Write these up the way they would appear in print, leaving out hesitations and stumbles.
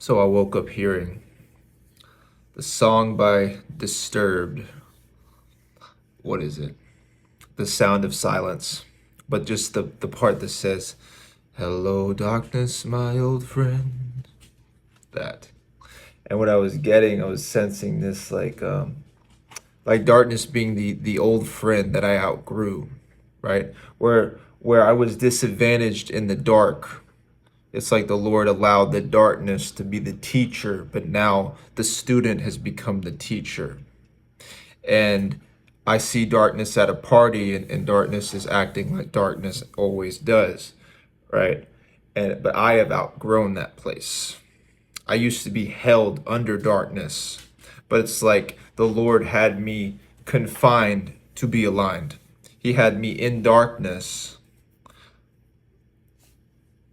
So I woke up hearing the song by Disturbed. What is it? The Sound of Silence. But just the part that says, "Hello, darkness, my old friend." That. And what I was getting, I was sensing this like darkness being the old friend that I outgrew, right? Where I was disadvantaged in the dark. It's like the Lord allowed the darkness to be the teacher, but now the student has become the teacher. And I see darkness at a party, and darkness is acting like darkness always does, right? But I have outgrown that place. I used to be held under darkness, but it's like the Lord had me confined to be aligned. He had me in darkness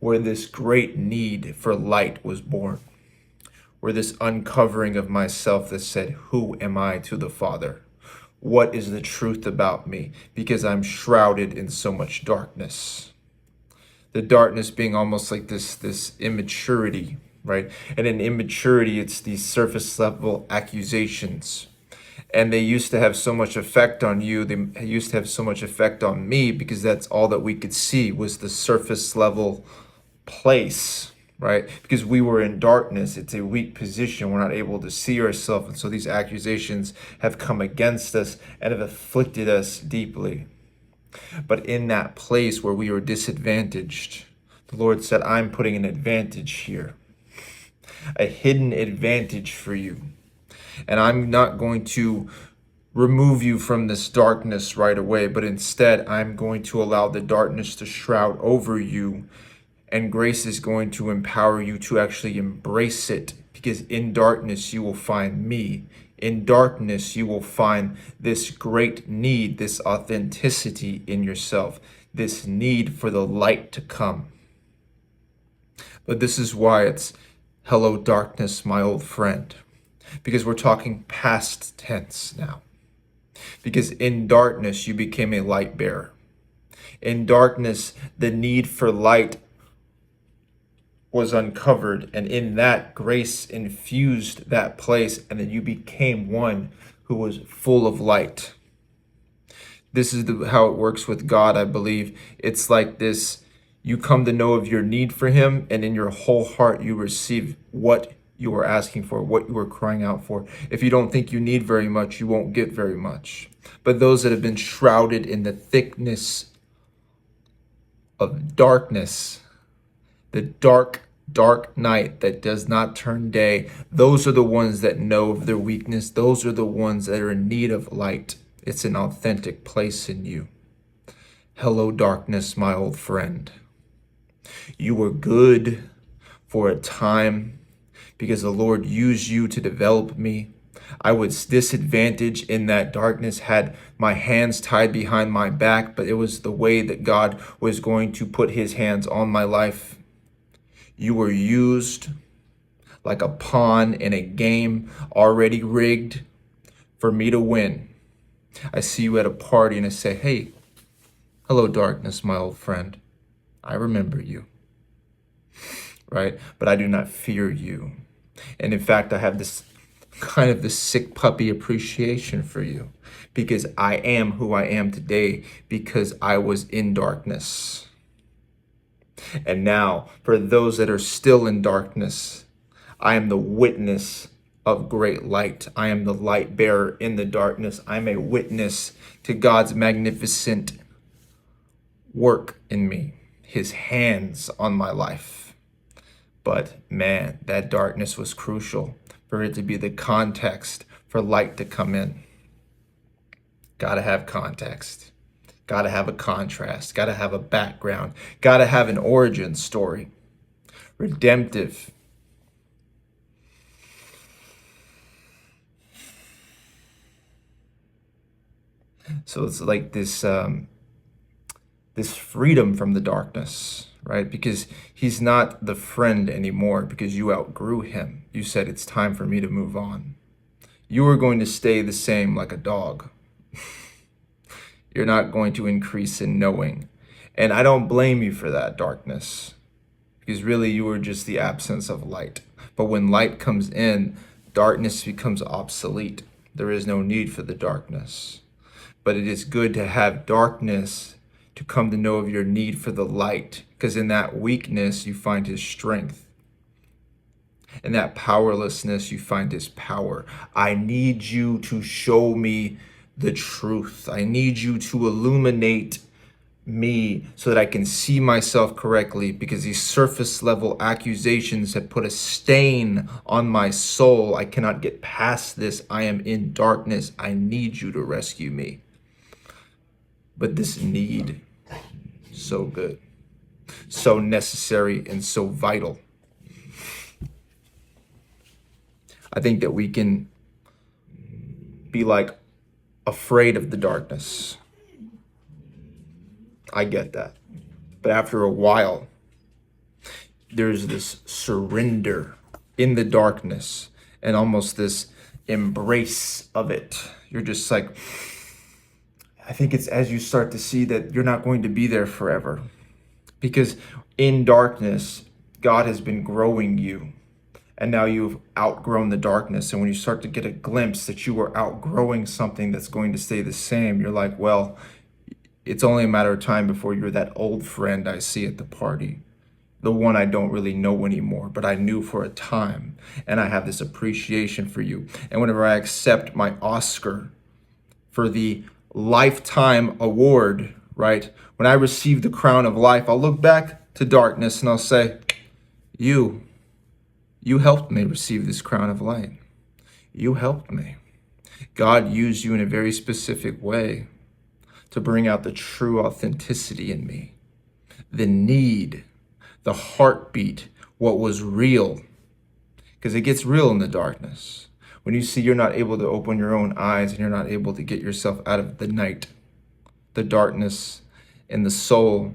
where this great need for light was born, where this uncovering of myself that said, "Who am I to the Father? What is the truth about me?" Because I'm shrouded in so much darkness. The darkness being almost like this immaturity, right? And in immaturity, it's these surface level accusations. And they used to have so much effect on you. They used to have so much effect on me because that's all that we could see was the surface level place, right? Because we were in darkness. It's a weak position. We're not able to see ourselves. And so these accusations have come against us and have afflicted us deeply. But in that place where we were disadvantaged, the Lord said, "I'm putting an advantage here, a hidden advantage for you. And I'm not going to remove you from this darkness right away, but instead I'm going to allow the darkness to shroud over you, and grace is going to empower you to actually embrace it, because in darkness you will find me. In darkness you will find this great need, this authenticity in yourself, this need for the light to come." But this is why it's "Hello, darkness, my old friend," because we're talking past tense now. Because in darkness you became a light bearer. In darkness, the need for light was uncovered, and in that, grace infused that place, and then you became one who was full of light. This is how it works with God, I believe. It's like this: you come to know of your need for Him, and in your whole heart, you receive what you are asking for, what you are crying out for. If you don't think you need very much, you won't get very much. But those that have been shrouded in the thickness of darkness, the dark night that does not turn day, those are the ones that know of their weakness. Those are the ones that are in need of light. It's an authentic place in you. Hello, darkness, my old friend. You were good for a time because the Lord used you to develop me. I was disadvantaged in that darkness, had my hands tied behind my back, but it was the way that God was going to put His hands on my life. You were used like a pawn in a game already rigged for me to win. I see you at a party and I say, "Hey, hello, darkness, my old friend. I remember you," right? But I do not fear you. And in fact, I have this kind of this sick puppy appreciation for you, because I am who I am today because I was in darkness. And now, for those that are still in darkness, I am the witness of great light. I am the light bearer in the darkness. I'm a witness to God's magnificent work in me, His hands on my life. But man, that darkness was crucial for it to be the context for light to come in. Gotta have context. Gotta have a contrast. Gotta have a background. Gotta have an origin story. Redemptive. So it's like this freedom from the darkness, right? Because He's not the friend anymore, because you outgrew Him. You said, "It's time for me to move on." You are going to stay the same like a dog. You're not going to increase in knowing. And I don't blame you for that darkness, because really you were just the absence of light. But when light comes in, darkness becomes obsolete. There is no need for the darkness. But it is good to have darkness to come to know of your need for the light, because in that weakness, you find his strength. In that powerlessness, you find his power. I need you to show me the truth. I need you to illuminate me so that I can see myself correctly, because these surface level accusations have put a stain on my soul. I cannot get past this. I am in darkness. I need you to rescue me. But this need, so good, so necessary, and so vital. I think that we can be like afraid of the darkness. I get that. But after a while, there's this surrender in the darkness and almost this embrace of it. You're just like, I think it's as you start to see that you're not going to be there forever. Because in darkness, God has been growing you. And now you've outgrown the darkness. And when you start to get a glimpse that you are outgrowing something that's going to stay the same, you're like, well, it's only a matter of time before you're that old friend I see at the party. The one I don't really know anymore, but I knew for a time. And I have this appreciation for you. And whenever I accept my Oscar for the lifetime award, right? When I receive the crown of life, I'll look back to darkness and I'll say, you helped me receive this crown of light. You helped me. God used you in a very specific way to bring out the true authenticity in me, the need, the heartbeat, what was real, because it gets real in the darkness. When you see you're not able to open your own eyes and you're not able to get yourself out of the night, the darkness, and the soul,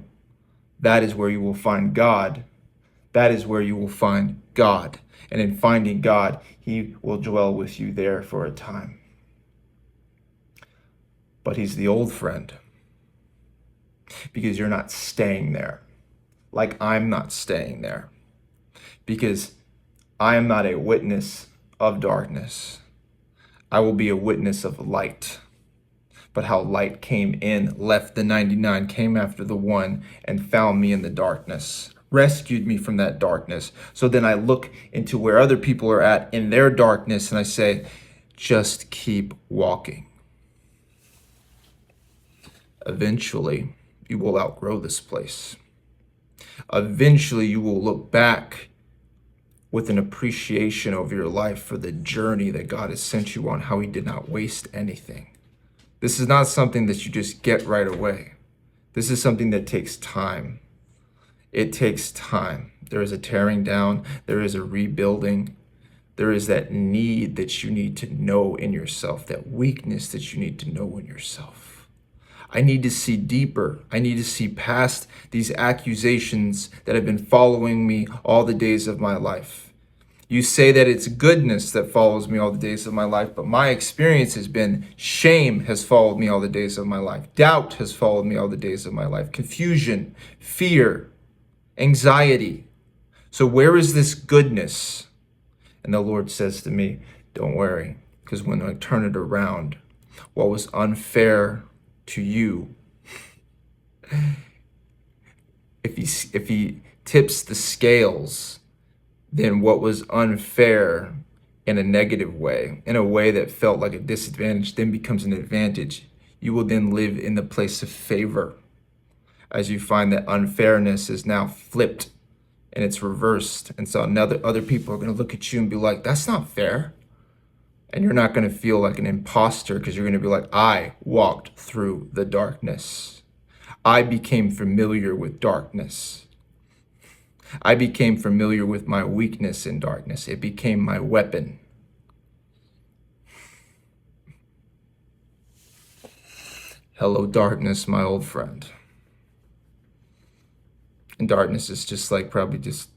that is where you will find God. That is where you will find God. And in finding God, he will dwell with you there for a time. But he's the old friend, because you're not staying there, like I'm not staying there, because I am not a witness of darkness. I will be a witness of light. But how light came in, left the 99, came after the one, and found me in the darkness, rescued me from that darkness. So then I look into where other people are at in their darkness, and I say, just keep walking. Eventually, you will outgrow this place. Eventually, you will look back with an appreciation of your life for the journey that God has sent you on, how he did not waste anything. This is not something that you just get right away. This is something that takes time. It takes time. There is a tearing down. There is a rebuilding. There is that need that you need to know in yourself, that weakness that you need to know in yourself. I need to see deeper. I need to see past these accusations that have been following me all the days of my life. You say that it's goodness that follows me all the days of my life, but my experience has been shame has followed me all the days of my life. Doubt has followed me all the days of my life. Confusion, fear, anxiety. So where is this goodness? And the Lord says to me, don't worry, because when I turn it around, what was unfair to you, if he tips the scales, then what was unfair in a negative way, in a way that felt like a disadvantage, then becomes an advantage. You will then live in the place of favor as you find that unfairness is now flipped and it's reversed. And so now other people are going to look at you and be like, that's not fair. And you're not going to feel like an imposter, because you're going to be like, I walked through the darkness. I became familiar with darkness. I became familiar with my weakness in darkness. It became my weapon. Hello, darkness, my old friend. And darkness is just like probably just,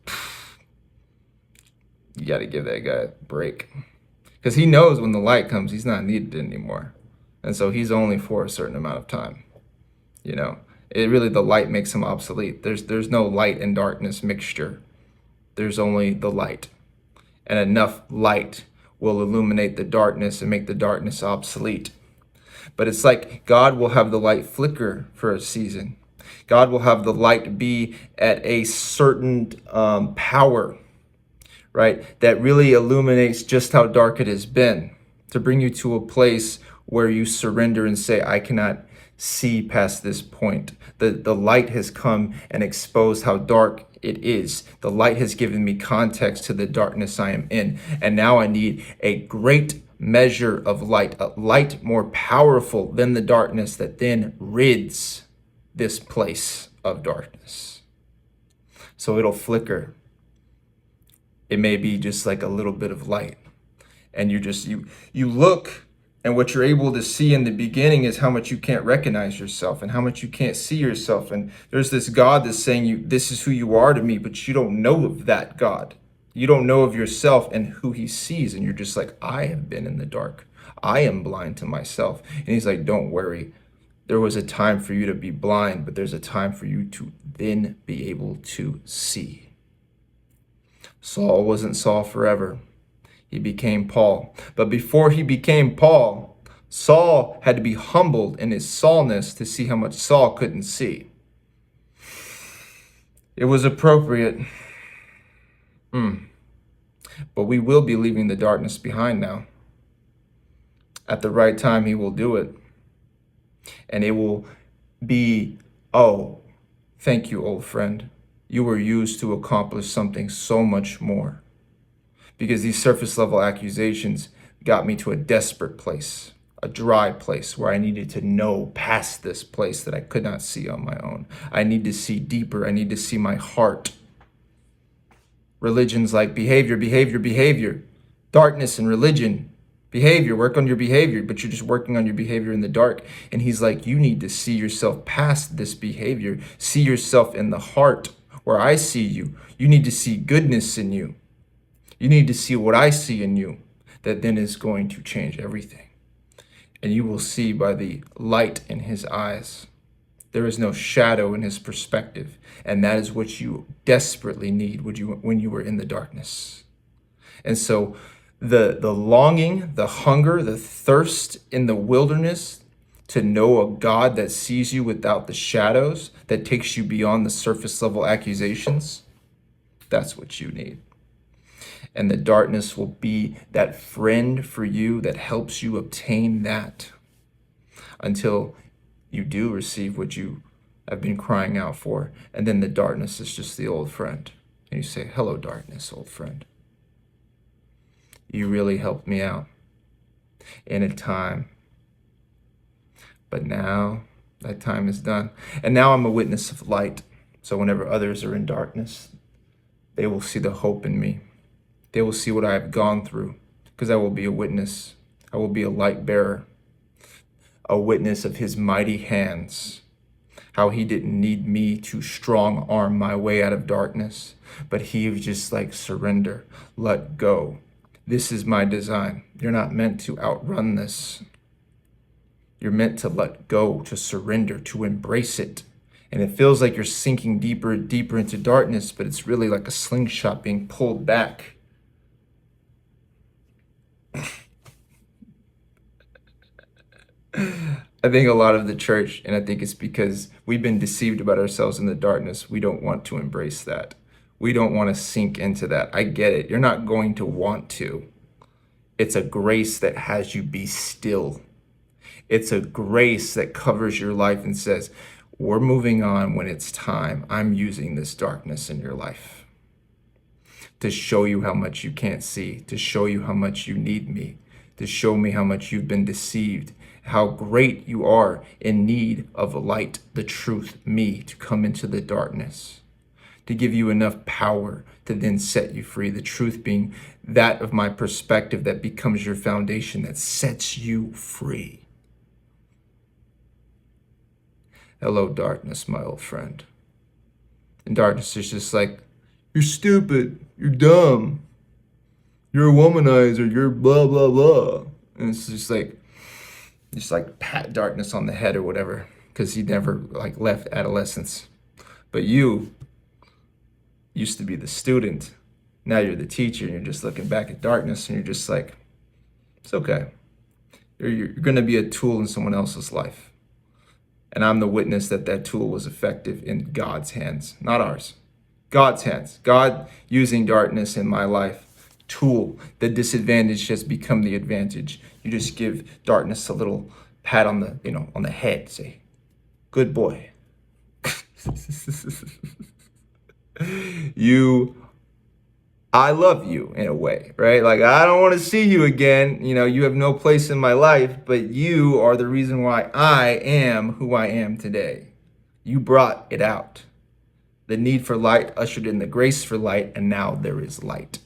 you got to give that guy a break. Because he knows when the light comes, he's not needed anymore. And so he's only for a certain amount of time. You know, the light makes him obsolete. There's no light and darkness mixture. There's only the light. and enough light will illuminate the darkness and make the darkness obsolete. But it's like God will have the light flicker for a season. God will have the light be at a certain power, right? That really illuminates just how dark it has been, to bring you to a place where you surrender and say, I cannot see past this point. The light has come and exposed how dark it is. The light has given me context to the darkness I am in. And now I need a great measure of light, a light more powerful than the darkness that then rids this place of darkness. So it'll flicker. It may be just like a little bit of light. And you look, and what you're able to see in the beginning is how much you can't recognize yourself and how much you can't see yourself. And there's this God that's saying, this is who you are to me, but you don't know of that God. You don't know of yourself and who he sees. And you're just like, I have been in the dark. I am blind to myself. And he's like, don't worry. There was a time for you to be blind, but there's a time for you to then be able to see. Saul wasn't Saul forever. He became Paul. But before he became Paul, Saul had to be humbled in his Saulness to see how much Saul couldn't see. It was appropriate. But we will be leaving the darkness behind now. At the right time, he will do it. And it will be, oh, thank you, old friend. You were used to accomplish something so much more. Because these surface level accusations got me to a desperate place, a dry place where I needed to know past this place that I could not see on my own. I need to see deeper. I need to see my heart. Religion's like behavior. Darkness and religion, behavior, work on your behavior, but you're just working on your behavior in the dark. And he's like, you need to see yourself past this behavior. See yourself in the heart where I see you. You need to see goodness in you. You need to see what I see in you, that then is going to change everything. And you will see by the light in his eyes. There is no shadow in his perspective. And that is what you desperately need when you were in the darkness. And so the longing, the hunger, the thirst in the wilderness to know a God that sees you without the shadows, that takes you beyond the surface level accusations, that's what you need. And the darkness will be that friend for you that helps you obtain that until you do receive what you have been crying out for. And then the darkness is just the old friend. And you say, hello, darkness, old friend. You really helped me out in a time. But now that time is done. And now I'm a witness of light. So whenever others are in darkness, they will see the hope in me. They will see what I have gone through, because I will be a witness. I will be a light bearer, a witness of his mighty hands, how he didn't need me to strong arm my way out of darkness, but he was just like, surrender, let go. This is my design. You're not meant to outrun this. You're meant to let go, to surrender, to embrace it. And it feels like you're sinking deeper and deeper into darkness, but it's really like a slingshot being pulled back. I think a lot of the church, and I think it's because we've been deceived about ourselves in the darkness, we don't want to embrace that. We don't want to sink into that. I get it. You're not going to want to. It's a grace that has you be still. It's a grace that covers your life and says, we're moving on when it's time. I'm using this darkness in your life to show you how much you can't see, to show you how much you need me, to show me how much you've been deceived, how great you are in need of a light, the truth, me, to come into the darkness, to give you enough power to then set you free. The truth being that of my perspective that becomes your foundation, that sets you free. Hello, darkness, my old friend. And darkness is just like, you're stupid, you're dumb, you're a womanizer, you're blah, blah, blah. And it's just like pat darkness on the head or whatever, because he never like left adolescence. But you used to be the student. Now you're the teacher and you're just looking back at darkness and you're just like, it's okay. You're going to be a tool in someone else's life. And I'm the witness that that tool was effective in God's hands, not ours. God's hands. God using darkness in my life. Tool. The disadvantage has become the advantage. You just give darkness a little pat on the, on the head. Say, good boy. I love you in a way, right? Like, I don't want to see you again. You have no place in my life, but you are the reason why I am who I am today. You brought it out. The need for light ushered in the grace for light, and now there is light.